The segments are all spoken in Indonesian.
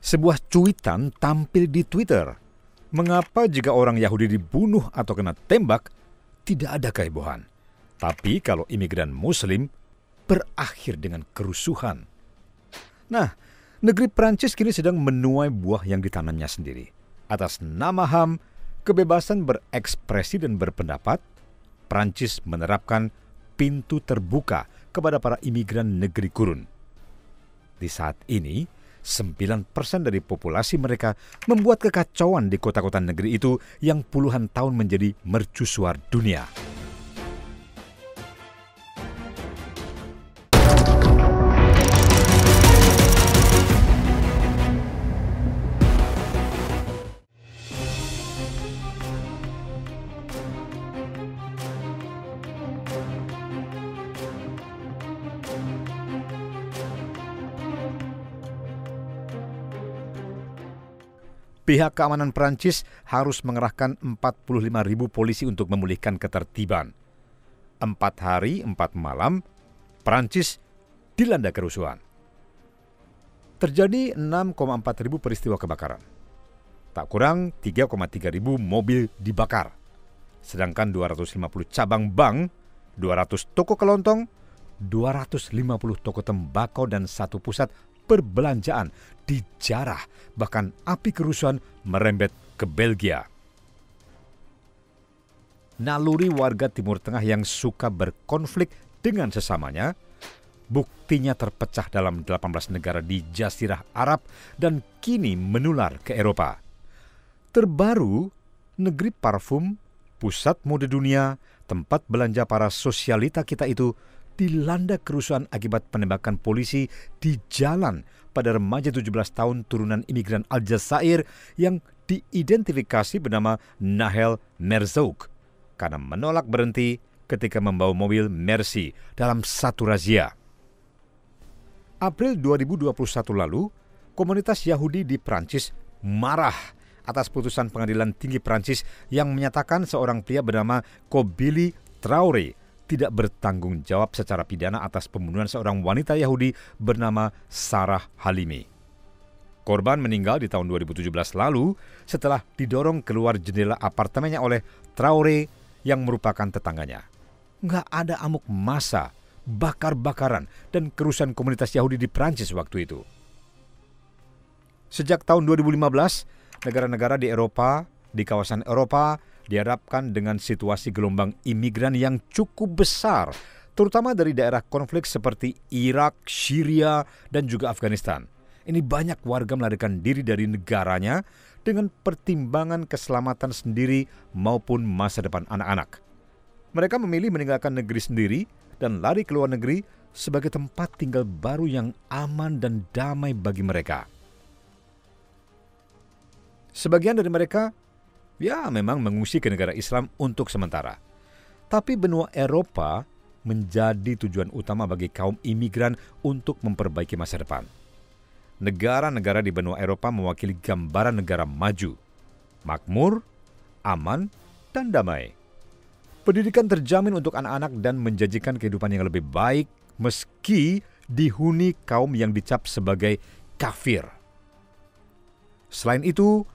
Sebuah cuitan tampil di Twitter. Mengapa jika orang Yahudi dibunuh atau kena tembak, tidak ada kehebohan. Tapi kalau imigran Muslim, berakhir dengan kerusuhan. Nah, negeri Prancis kini sedang menuai buah yang ditanamnya sendiri. Atas nama HAM, kebebasan berekspresi dan berpendapat, Prancis menerapkan pintu terbuka kepada para imigran negeri gurun. Di saat ini, 9% dari populasi mereka membuat kekacauan di kota-kota negeri itu yang puluhan tahun menjadi mercusuar dunia. Pihak keamanan Prancis harus mengerahkan 45.000 polisi untuk memulihkan ketertiban. 4 hari, 4 malam, Prancis dilanda kerusuhan. Terjadi 6,4 ribu peristiwa kebakaran. Tak kurang 3,3 ribu mobil dibakar. Sedangkan 250 cabang bank, 200 toko kelontong, 250 toko tembakau dan 1 pusat perbelanjaan dijarah, bahkan api kerusuhan merembet ke Belgia. Naluri warga Timur Tengah yang suka berkonflik dengan sesamanya, buktinya terpecah dalam 18 negara di Jazirah Arab dan kini menular ke Eropa. Terbaru, negeri parfum, pusat mode dunia, tempat belanja para sosialita kita itu dilanda kerusuhan akibat penembakan polisi di jalan pada remaja 17 tahun turunan imigran Aljazair yang diidentifikasi bernama Nahel Merzouk karena menolak berhenti ketika membawa mobil Mercy dalam satu razia. April 2021 lalu, komunitas Yahudi di Prancis marah atas putusan pengadilan tinggi Prancis yang menyatakan seorang pria bernama Kobili Traoré tidak bertanggung jawab secara pidana atas pembunuhan seorang wanita Yahudi bernama Sarah Halimi. Korban meninggal di tahun 2017 lalu setelah didorong keluar jendela apartemennya oleh Traoré yang merupakan tetangganya. Nggak ada amuk massa, bakar-bakaran, dan kerusuhan komunitas Yahudi di Prancis waktu itu. Sejak tahun 2015, negara-negara di Eropa, di kawasan Eropa, dihadapkan dengan situasi gelombang imigran yang cukup besar, terutama dari daerah konflik seperti Irak, Syria, dan juga Afghanistan. Ini banyak warga melarikan diri dari negaranya dengan pertimbangan keselamatan sendiri maupun masa depan anak-anak. Mereka memilih meninggalkan negeri sendiri dan lari ke luar negeri sebagai tempat tinggal baru yang aman dan damai bagi mereka. Sebagian dari mereka memang mengungsi ke negara Islam untuk sementara. Tapi benua Eropa menjadi tujuan utama bagi kaum imigran untuk memperbaiki masa depan. Negara-negara di benua Eropa mewakili gambaran negara maju, makmur, aman, dan damai. Pendidikan terjamin untuk anak-anak dan menjanjikan kehidupan yang lebih baik meski dihuni kaum yang dicap sebagai kafir. Selain itu,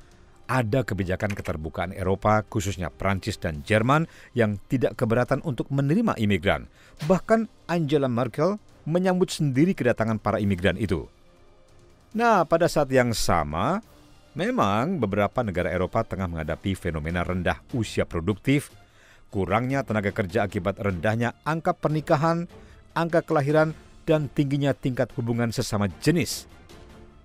ada kebijakan keterbukaan Eropa, khususnya Prancis dan Jerman, yang tidak keberatan untuk menerima imigran. Bahkan Angela Merkel menyambut sendiri kedatangan para imigran itu. Nah, pada saat yang sama, memang beberapa negara Eropa tengah menghadapi fenomena rendah usia produktif, kurangnya tenaga kerja akibat rendahnya angka pernikahan, angka kelahiran, dan tingginya tingkat hubungan sesama jenis.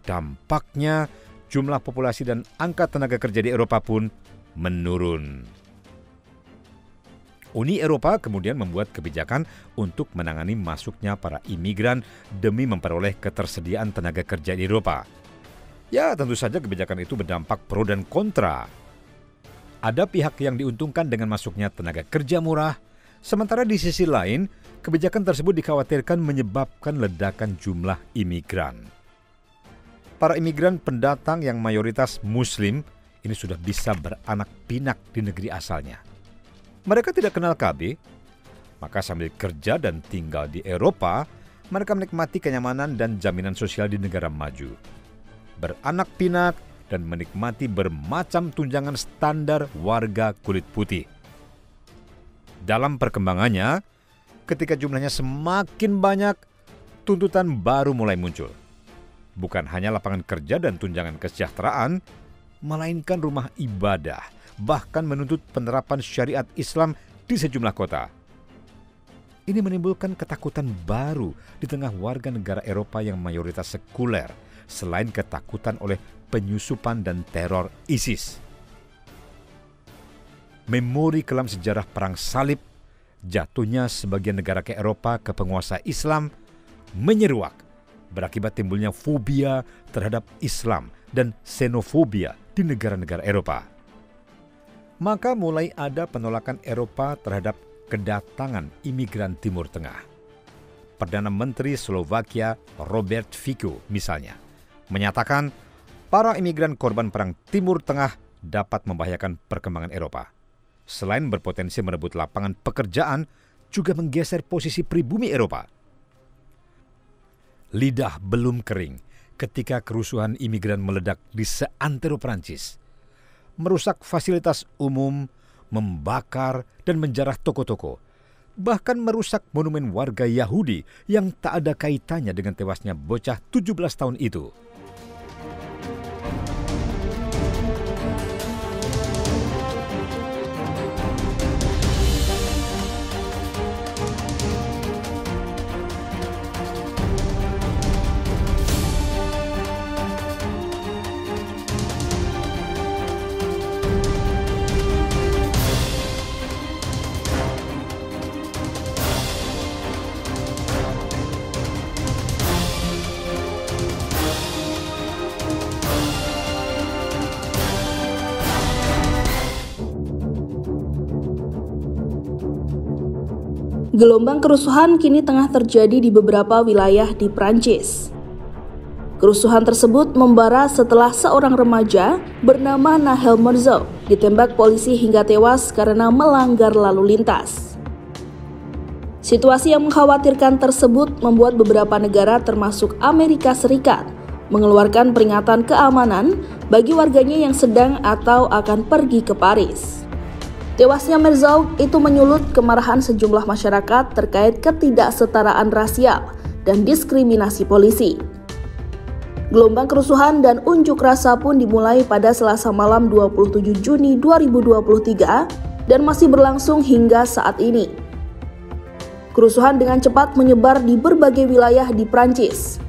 Dampaknya, jumlah populasi dan angka tenaga kerja di Eropa pun menurun. Uni Eropa kemudian membuat kebijakan untuk menangani masuknya para imigran demi memperoleh ketersediaan tenaga kerja di Eropa. Ya, tentu saja kebijakan itu berdampak pro dan kontra. Ada pihak yang diuntungkan dengan masuknya tenaga kerja murah, sementara di sisi lain, kebijakan tersebut dikhawatirkan menyebabkan ledakan jumlah imigran. Para imigran pendatang yang mayoritas Muslim ini sudah bisa beranak pinak di negeri asalnya. Mereka tidak kenal KB, maka sambil kerja dan tinggal di Eropa, mereka menikmati kenyamanan dan jaminan sosial di negara maju. beranak pinak, dan menikmati bermacam tunjangan standar warga kulit putih. Dalam perkembangannya, ketika jumlahnya semakin banyak, tuntutan baru mulai muncul. Bukan hanya lapangan kerja dan tunjangan kesejahteraan, melainkan rumah ibadah, bahkan menuntut penerapan syariat Islam di sejumlah kota. Ini menimbulkan ketakutan baru di tengah warga negara Eropa yang mayoritas sekuler, selain ketakutan oleh penyusupan dan teror ISIS. Memori kelam sejarah Perang Salib, jatuhnya sebagian negara ke Eropa ke penguasa Islam, menyeruak berakibat timbulnya fobia terhadap Islam dan xenofobia di negara-negara Eropa. Maka mulai ada penolakan Eropa terhadap kedatangan imigran Timur Tengah. Perdana Menteri Slovakia Robert Fico misalnya menyatakan para imigran korban perang Timur Tengah dapat membahayakan perkembangan Eropa. Selain berpotensi merebut lapangan pekerjaan, juga menggeser posisi pribumi Eropa. Lidah belum kering ketika kerusuhan imigran meledak di seantero Prancis, merusak fasilitas umum, membakar dan menjarah toko-toko, bahkan merusak monumen warga Yahudi yang tak ada kaitannya dengan tewasnya bocah 17 tahun itu. Gelombang kerusuhan kini tengah terjadi di beberapa wilayah di Prancis. Kerusuhan tersebut membara setelah seorang remaja bernama Nahel Merzoug ditembak polisi hingga tewas karena melanggar lalu lintas. Situasi yang mengkhawatirkan tersebut membuat beberapa negara termasuk Amerika Serikat mengeluarkan peringatan keamanan bagi warganya yang sedang atau akan pergi ke Paris. Tewasnya Merzoug itu menyulut kemarahan sejumlah masyarakat terkait ketidaksetaraan rasial dan diskriminasi polisi. Gelombang kerusuhan dan unjuk rasa pun dimulai pada Selasa malam 27 Juni 2023 dan masih berlangsung hingga saat ini. Kerusuhan dengan cepat menyebar di berbagai wilayah di Prancis,